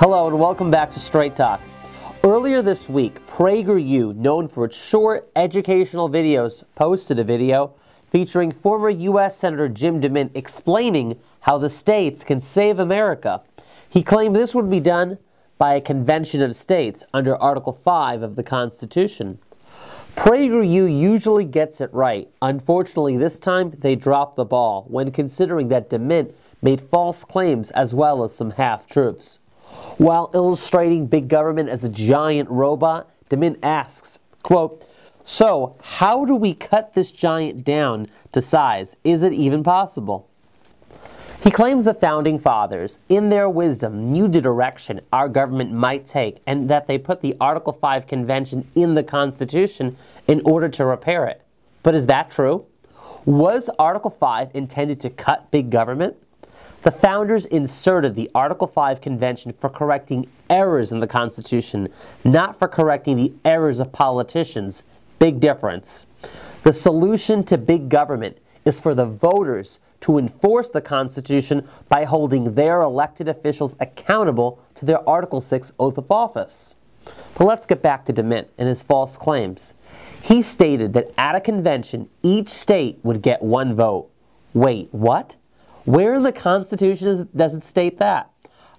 Hello and welcome back to Straight Talk. Earlier this week, PragerU, known for its short educational videos, posted a video featuring former U.S. Senator Jim DeMint explaining how the states can save America. He claimed this would be done by a convention of states under Article 5 of the Constitution. PragerU usually gets it right. Unfortunately, this time they dropped the ball when considering that DeMint made false claims as well as some half-truths. While illustrating big government as a giant robot, DeMint asks, quote, "So, how do we cut this giant down to size? Is it even possible?" He claims the Founding Fathers, in their wisdom, knew the direction our government might take and that they put the Article 5 Convention in the Constitution in order to repair it. But is that true? Was Article 5 intended to cut big government? The Founders inserted the Article 5 Convention for correcting errors in the Constitution, not for correcting the errors of politicians. Big difference. The solution to big government is for the voters to enforce the Constitution by holding their elected officials accountable to their Article 6 oath of office. But let's get back to DeMint and his false claims. He stated that at a convention, each state would get one vote. Wait, what? Where in the Constitution does it state that?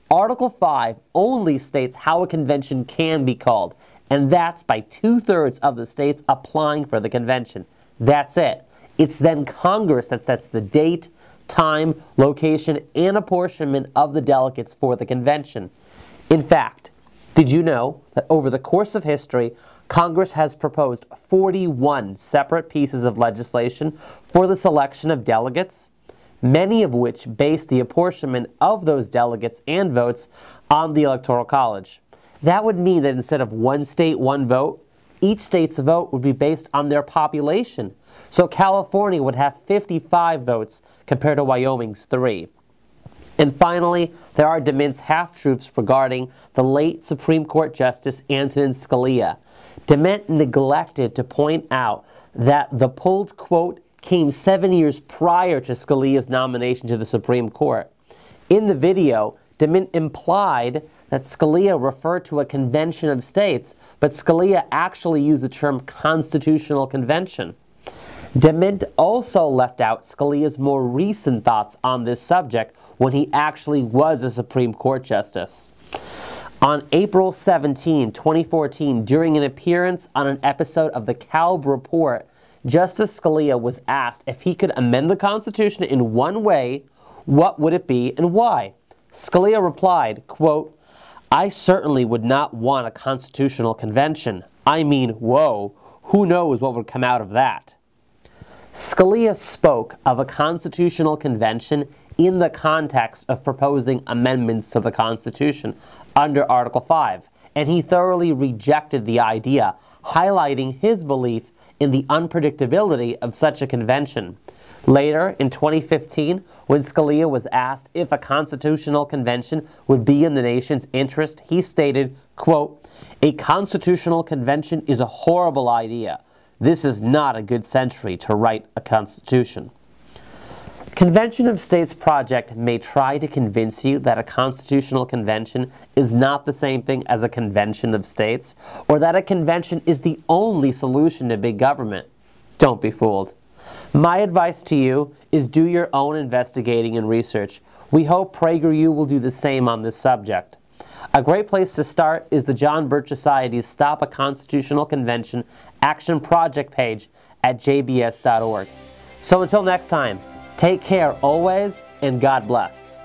Article 5 only states how a convention can be called, and that's by 2/3 of the states applying for the convention. That's it. It's then Congress that sets the date, time, location, and apportionment of the delegates for the convention. In fact, did you know that over the course of history, Congress has proposed 41 separate pieces of legislation for the selection of delegates, many of which base the apportionment of those delegates and votes on the Electoral College. That would mean that instead of one state, one vote, each state's vote would be based on their population. So California would have 55 votes compared to Wyoming's 3. And finally, there are DeMint's half-truths regarding the late Supreme Court Justice Antonin Scalia. DeMint neglected to point out that the pulled quote came 7 years prior to Scalia's nomination to the Supreme Court. In the video, DeMint implied that Scalia referred to a convention of states, but Scalia actually used the term constitutional convention. DeMint also left out Scalia's more recent thoughts on this subject when he actually was a Supreme Court justice. On April 17, 2014, during an appearance on an episode of the Kalb Report, Justice Scalia was asked if he could amend the Constitution in one way, what would it be and why? Scalia replied, quote, "I certainly would not want a constitutional convention. I mean, whoa, who knows what would come out of that?" Scalia spoke of a constitutional convention in the context of proposing amendments to the Constitution under Article 5, and he thoroughly rejected the idea, highlighting his belief in the unpredictability of such a convention. Later, in 2015, when Scalia was asked if a constitutional convention would be in the nation's interest, he stated, quote, "A constitutional convention is a horrible idea. This is not a good century to write a constitution." Convention of States Project may try to convince you that a constitutional convention is not the same thing as a convention of states, or that a convention is the only solution to big government. Don't be fooled. My advice to you is do your own investigating and research. We hope PragerU will do the same on this subject. A great place to start is the John Birch Society's Stop a Constitutional Convention Action Project page at jbs.org. So until next time, take care always, and God bless.